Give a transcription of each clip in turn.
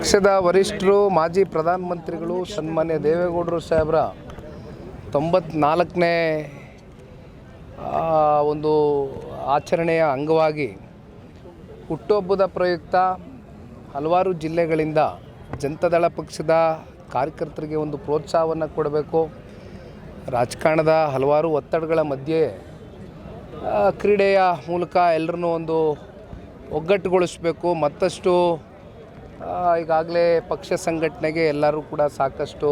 ಪಕ್ಷದ ವರಿಷ್ಠರು ಮಾಜಿ ಪ್ರಧಾನಮಂತ್ರಿಗಳು ಸನ್ಮಾನ್ಯ ದೇವೇಗೌಡರು ಸಾಹೇಬರ 94ನೇ ಒಂದು ಆಚರಣೆಯ ಅಂಗವಾಗಿ ಹುಟ್ಟುಹಬ್ಬದ ಪ್ರಯುಕ್ತ ಹಲವಾರು ಜಿಲ್ಲೆಗಳಿಂದ ಜನತಾದಳ ಪಕ್ಷದ ಕಾರ್ಯಕರ್ತರಿಗೆ ಒಂದು ಪ್ರೋತ್ಸಾಹವನ್ನು ಕೊಡಬೇಕು. ರಾಜಕಾರಣದ ಹಲವಾರು ಒತ್ತಡಗಳ ಮಧ್ಯೆ ಕ್ರೀಡೆಯ ಮೂಲಕ ಎಲ್ಲರನ್ನೂ ಒಂದು ಒಗ್ಗಟ್ಟುಗೊಳಿಸಬೇಕು. ಮತ್ತಷ್ಟು ಈಗಾಗಲೇ ಪಕ್ಷ ಸಂಘಟನೆಗೆ ಎಲ್ಲರೂ ಕೂಡ ಸಾಕಷ್ಟು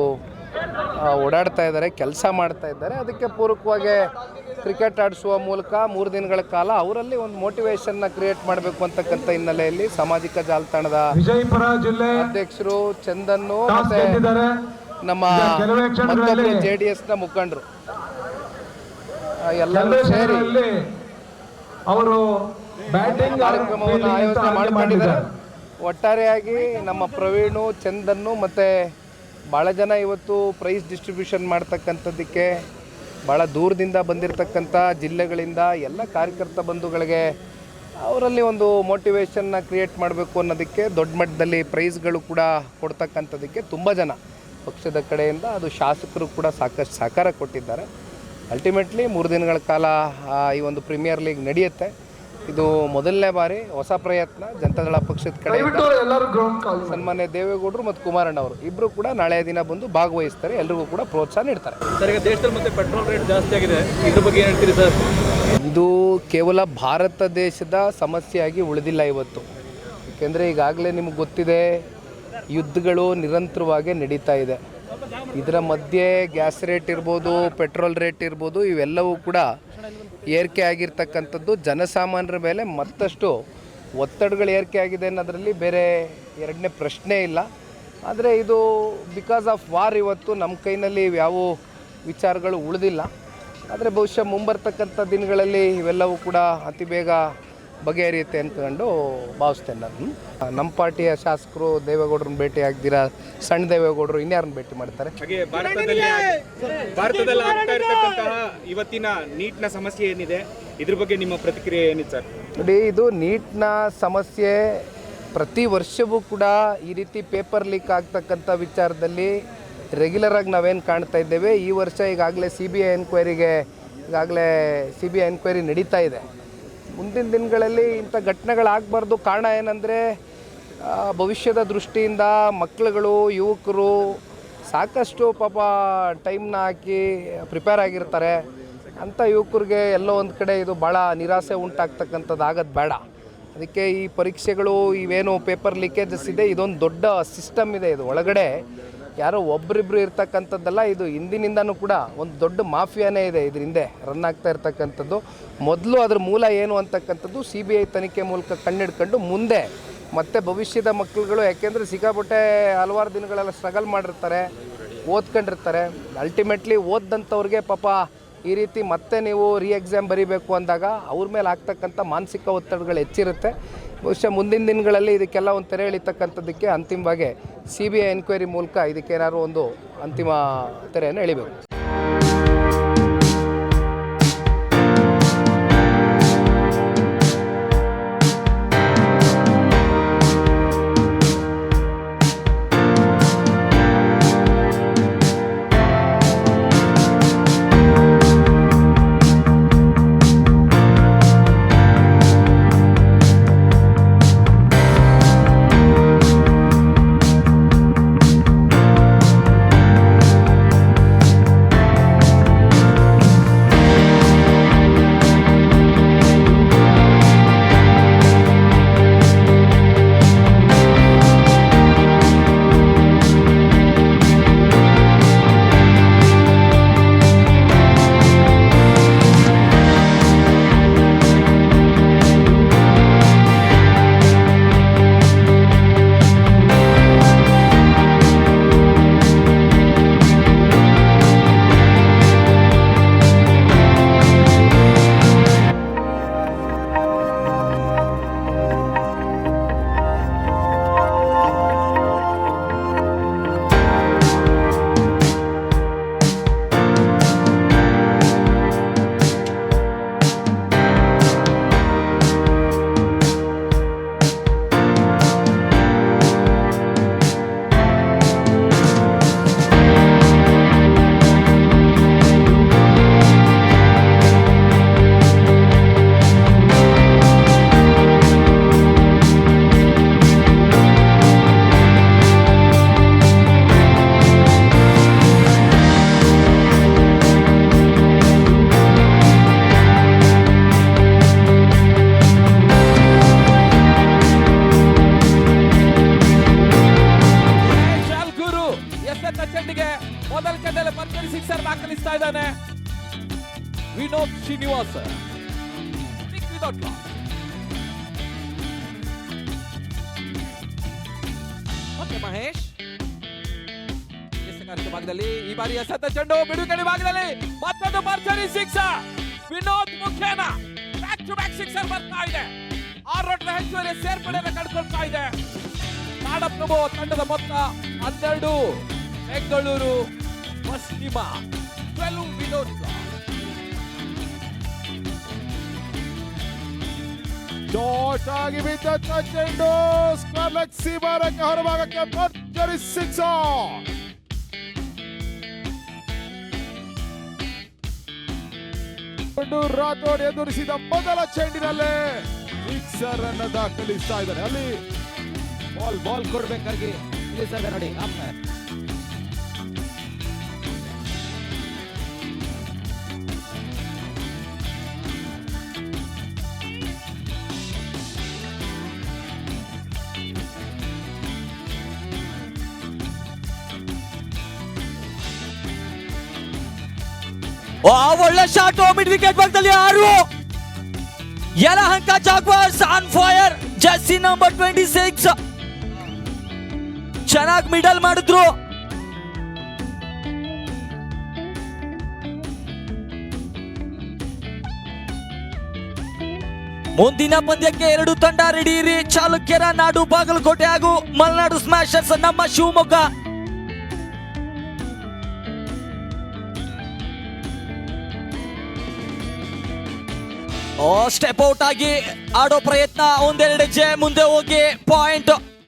ಓಡಾಡ್ತಾ ಇದ್ದಾರೆ, ಕೆಲಸ ಮಾಡ್ತಾ ಇದ್ದಾರೆ. ಅದಕ್ಕೆ ಪೂರಕವಾಗಿ ಕ್ರಿಕೆಟ್ ಆಡಿಸುವ ಮೂಲಕ 3 ದಿನಗಳ ಕಾಲ ಅವರಲ್ಲಿ ಒಂದು ಮೋಟಿವೇಶನ್ನ ಕ್ರಿಯೇಟ್ ಮಾಡಬೇಕು ಅಂತಕ್ಕಂಥ ಹಿನ್ನೆಲೆಯಲ್ಲಿ ಸಾಮಾಜಿಕ ಜಾಲತಾಣದ ಅಧ್ಯಕ್ಷರು ಚಂದನ್ನು ಮತ್ತು ನಮ್ಮ ಮತ್ತೊಬ್ಬರು JDSನ ಮುಖಂಡರು ಎಲ್ಲರೂ ಸೇರಿ ಅವರು ಕಾರ್ಯಕ್ರಮವನ್ನು ಆಯೋಜನೆ ಮಾಡಿಕೊಂಡಿದ್ದಾರೆ. ಒಟ್ಟಾರೆಯಾಗಿ ನಮ್ಮ ಪ್ರವೀಣು, ಚಂದನ್ನು ಮತ್ತು ಭಾಳ ಜನ ಇವತ್ತು ಪ್ರೈಸ್ ಡಿಸ್ಟ್ರಿಬ್ಯೂಷನ್ ಮಾಡ್ತಕ್ಕಂಥದ್ದಕ್ಕೆ ಭಾಳ ದೂರದಿಂದ ಬಂದಿರತಕ್ಕಂಥ ಜಿಲ್ಲೆಗಳಿಂದ ಎಲ್ಲ ಕಾರ್ಯಕರ್ತ ಬಂಧುಗಳಿಗೆ ಅವರಲ್ಲಿ ಒಂದು ಮೋಟಿವೇಶನ್ನ ಕ್ರಿಯೇಟ್ ಮಾಡಬೇಕು ಅನ್ನೋದಕ್ಕೆ ದೊಡ್ಡ ಮಟ್ಟದಲ್ಲಿ ಪ್ರೈಸ್ಗಳು ಕೂಡ ಕೊಡ್ತಕ್ಕಂಥದ್ದಕ್ಕೆ ತುಂಬ ಜನ ಪಕ್ಷದ ಕಡೆಯಿಂದ ಅದು ಶಾಸಕರು ಕೂಡ ಸಾಕಷ್ಟು ಸಹಕಾರ ಕೊಟ್ಟಿದ್ದಾರೆ. ಅಲ್ಟಿಮೇಟ್ಲಿ 3 ದಿನಗಳ ಕಾಲ ಈ ಒಂದು ಪ್ರೀಮಿಯರ್ ಲೀಗ್ ನಡೆಯುತ್ತೆ. ಇದು ಮೊದಲನೇ ಬಾರಿ ಹೊಸ ಪ್ರಯತ್ನ ಜನತಾದಳ ಪಕ್ಷದ ಕಡೆಯಿಂದ. ಸನ್ಮಾನ್ಯ ದೇವೇಗೌಡರು ಮತ್ತು ಕುಮಾರಣ್ಣ ಅವರು ಇಬ್ಬರು ಕೂಡ ನಾಳೆಯ ದಿನ ಬಂದು ಭಾಗವಹಿಸ್ತಾರೆ, ಎಲ್ರಿಗೂ ಕೂಡ ಪ್ರೋತ್ಸಾಹ ನೀಡ್ತಾರೆ. ಸರ್, ಈಗ ದೇಶದಲ್ಲಿ ಮತ್ತೆ ಪೆಟ್ರೋಲ್ ರೇಟ್ ಜಾಸ್ತಿ ಆಗಿದೆ, ಇದ್ರ ಬಗ್ಗೆ ಏನು ಹೇಳ್ತೀರಿ ಸರ್? ಇದು ಕೇವಲ ಭಾರತ ದೇಶದ ಸಮಸ್ಯೆಯಾಗಿ ಉಳಿದಿಲ್ಲ ಇವತ್ತು. ಏಕೆಂದರೆ ಈಗಾಗಲೇ ನಿಮಗೆ ಗೊತ್ತಿದೆ, ಯುದ್ಧಗಳು ನಿರಂತರವಾಗಿ ನಡೀತಾ ಇದೆ. ಇದರ ಮಧ್ಯೆ ಗ್ಯಾಸ್ ರೇಟ್ ಇರ್ಬೋದು, ಪೆಟ್ರೋಲ್ ರೇಟ್ ಇರ್ಬೋದು, ಇವೆಲ್ಲವೂ ಕೂಡ ಏರಿಕೆ ಆಗಿರ್ತಕ್ಕಂಥದ್ದು ಜನಸಾಮಾನ್ಯರ ಮೇಲೆ ಮತ್ತಷ್ಟು ಒತ್ತಡಗಳು ಏರಿಕೆ ಆಗಿದೆ ಅನ್ನೋದರಲ್ಲಿ ಬೇರೆ ಎರಡನೇ ಪ್ರಶ್ನೆ ಇಲ್ಲ. ಆದರೆ ಇದು ಬಿಕಾಸ್ ಆಫ್ ವಾರ್ ಇವತ್ತು ನಮ್ಮ ಕೈನಲ್ಲಿ ಯಾವ ವಿಚಾರಗಳು ಉಳಿದಿಲ್ಲ. ಆದರೆ ಬಹುಶಃ ಮುಂಬರ್ತಕ್ಕಂಥ ದಿನಗಳಲ್ಲಿ ಇವೆಲ್ಲವೂ ಕೂಡ ಅತಿ ಬೇಗ ಬಗೆಹರಿಯುತ್ತೆ ಅಂದ್ಕೊಂಡು ಭಾವಿಸ್ತೇನೆ. ನಾನು ನಮ್ಮ ಪಾರ್ಟಿಯ ಶಾಸಕರು ದೇವೇಗೌಡರನ್ನ ಭೇಟಿ ಆಗ್ದಿರಾ ಸಣ್ಣ ದೇವೇಗೌಡರು ಇನ್ಯಾರನ್ನ ಭೇಟಿ ಮಾಡ್ತಾರೆ? ಹಾಗೆ ಭಾರತದಲ್ಲಿ ಆಗ್ತಾ ಇರತಕ್ಕಂತಹ ಇವತ್ತಿನ ನೀಟ್ನ ಸಮಸ್ಯೆ ಏನಿದೆ, ಇದ್ರ ಬಗ್ಗೆ ನಿಮ್ಮ ಪ್ರತಿಕ್ರಿಯೆ ಏನಿದೆ ಸರ್? ನೋಡಿ, ಇದು ನೀಟ್ನ ಸಮಸ್ಯೆ ಪ್ರತಿ ವರ್ಷವೂ ಕೂಡ ಈ ರೀತಿ ಪೇಪರ್ ಲೀಕ್ ಆಗ್ತಕ್ಕಂಥ ವಿಚಾರದಲ್ಲಿ ರೆಗ್ಯುಲರಾಗಿ ನಾವೇನು ಕಾಣ್ತಾ ಇದ್ದೇವೆ. ಈ ವರ್ಷ ಈಗಾಗಲೇ CBI ಎನ್ಕ್ವೈರಿ ನಡೀತಾ ಇದೆ. ಮುಂದಿನ ದಿನಗಳಲ್ಲಿ ಇಂಥ ಘಟನೆಗಳಾಗಬಾರ್ದು. ಕಾರಣ ಏನಂದರೆ ಭವಿಷ್ಯದ ದೃಷ್ಟಿಯಿಂದ ಮಕ್ಕಳುಗಳು, ಯುವಕರು ಸಾಕಷ್ಟು ಪಾಪ ಟೈಮ್ನ ಹಾಕಿ ಪ್ರಿಪೇರ್ ಆಗಿರ್ತಾರೆ. ಅಂಥ ಯುವಕರಿಗೆ ಎಲ್ಲೋ ಒಂದು ಕಡೆ ಇದು ಭಾಳ ನಿರಾಸೆ ಉಂಟಾಗ್ತಕ್ಕಂಥದ್ದು ಆಗೋದು ಬೇಡ. ಅದಕ್ಕೆ ಈ ಪರೀಕ್ಷೆಗಳು ಇವೇನು ಪೇಪರ್ ಲೀಕೇಜಸ್ ಇದೆ, ಇದೊಂದು ದೊಡ್ಡ ಸಿಸ್ಟಮ್ ಇದೆ. ಇದು ಒಳಗಡೆ ಯಾರೋ ಒಬ್ಬರಿಬ್ಬರು ಇರ್ತಕ್ಕಂಥದ್ದಲ್ಲ, ಇದು ಹಿಂದಿನಿಂದನೂ ಕೂಡ ಒಂದು ದೊಡ್ಡ ಮಾಫಿಯಾನೇ ಇದೆ ಇದ್ರ ಹಿಂದೆ ರನ್ ಆಗ್ತಾ ಇರ್ತಕ್ಕಂಥದ್ದು. ಮೊದಲು ಅದ್ರ ಮೂಲ ಏನು ಅಂತಕ್ಕಂಥದ್ದು CBI ತನಿಖೆ ಮೂಲಕ ಕಂಡಿಡ್ಕೊಂಡು ಮುಂದೆ ಮತ್ತೆ ಭವಿಷ್ಯದ ಮಕ್ಕಳುಗಳು, ಯಾಕೆಂದರೆ ಸಿಕ್ಕಾಪಟ್ಟೆ ಹಲವಾರು ದಿನಗಳೆಲ್ಲ ಸ್ಟ್ರಗಲ್ ಮಾಡಿರ್ತಾರೆ, ಓದ್ಕೊಂಡಿರ್ತಾರೆ. ಅಲ್ಟಿಮೇಟ್ಲಿ ಓದ್ದಂಥವ್ರಿಗೆ ಪಾಪ ಈ ರೀತಿ ಮತ್ತೆ ನೀವು ಎಕ್ಸಾಮ್ ಬರೀಬೇಕು ಅಂದಾಗ ಅವ್ರ ಮೇಲೆ ಆಗ್ತಕ್ಕಂಥ ಮಾನಸಿಕ ಒತ್ತಡಗಳು ಹೆಚ್ಚಿರುತ್ತೆ. ಬಹುಶಃ ಮುಂದಿನ ದಿನಗಳಲ್ಲಿ ಇದಕ್ಕೆಲ್ಲ ಒಂದು ತೆರೆ ಎಳಿತಕ್ಕಂಥದ್ದಕ್ಕೆ ಅಂತಿಮವಾಗಿ CBI ಎನ್ಕ್ವೈರಿ ಮೂಲಕ ಇದಕ್ಕೇನಾದ್ರು ಒಂದು ಅಂತಿಮ ತೆರೆಯನ್ನು ಎಳಿಬೇಕು. ವಿನೋದ್ ಮತ್ತೆ ಮಹೇಶ್ ಎಸೆಗಾರಿಕೆ ಭಾಗದಲ್ಲಿ ಈ ಬಾರಿ ಎಸೆತ ಚೆಂಡು ಬಿಡುಗಡೆ ಭಾಗದಲ್ಲಿ ಮತ್ತೊಂದು ಭರ್ಜರಿ ಸಿಕ್ಸರ್. ವಿನೋದ್ ಮುಖೇನ ಬ್ಯಾಕ್ ಟು ಬ್ಯಾಕ್ ಸಿಕ್ಸರ್ ಬರ್ತಾ ಇದೆ. 6 ರನ್ಗಳ ಹೆಚ್ಚುವರಿ ಸೇರ್ಪಡೆಯನ್ನು ಕಂಡುಕೊಳ್ತಾ ಇದೆ. ನಾಡಪ್ರಭು ತಂಡದ ಮೊತ್ತ 12, ಬೆಂಗಳೂರು ಪಶ್ಚಿಮ 12 ವಿನೋದ್. ಶಾರ್ಟ್ ಆಗಿ ಬಿದ್ದಂತ ಚೆಂಡು ಸ್ಕ್ವೇರ್ ಲೆಗ್ ಸೀಮಾರಕ್ಕೆ ಹೊರಭಾಗಕ್ಕೆ ಭರ್ಜರಿ ಸಿಕ್ಸರ್. ರಾಥೋಡ್ ಎದುರಿಸಿದ ಮೊದಲ ಚೆಂಡಿನಲ್ಲೇ ಸಿಕ್ಸರ್ ಅನ್ನ ದಾಖಲಿಸ್ತಾ ಇದ್ದಾರೆ. ಅಲ್ಲಿ ಬಾಲ್ ಕೊಡ್ಬೇಕಾಗಿ ನೋಡಿ ಒಳ್ಳೆ ಶಾಟ್ ಮಿಡ್ ವಿಕೆಟ್ ಭಾಗದಲ್ಲಿ 6. Yelahanka jaguars on fire. Jersey number 26 ಚೆನ್ನಾಗಿ ಮಿಡಲ್ ಮಾಡಿದ್ರು. ಮುಂದಿನ ಪಂದ್ಯಕ್ಕೆ 2 ತಂಡ ರೆಡಿ ಇರಿ. ಚಾಲುಕ್ಯರ ನಾಡು ಬಾಗಲಕೋಟೆ ಹಾಗೂ ಮಲೆನಾಡು ಸ್ಮ್ಯಾಶರ್ಸ್ ನಮ್ಮ ಶಿವಮೊಗ್ಗ. ಸ್ಟೆಪ್ ಔಟ್ ಆಗಿ ಆಡೋ ಪ್ರಯತ್ನ, ಒಂದೆರಡು ಹೆಜ್ಜೆ ಮುಂದೆ ಹೋಗಿ ಪಾಯಿಂಟ್.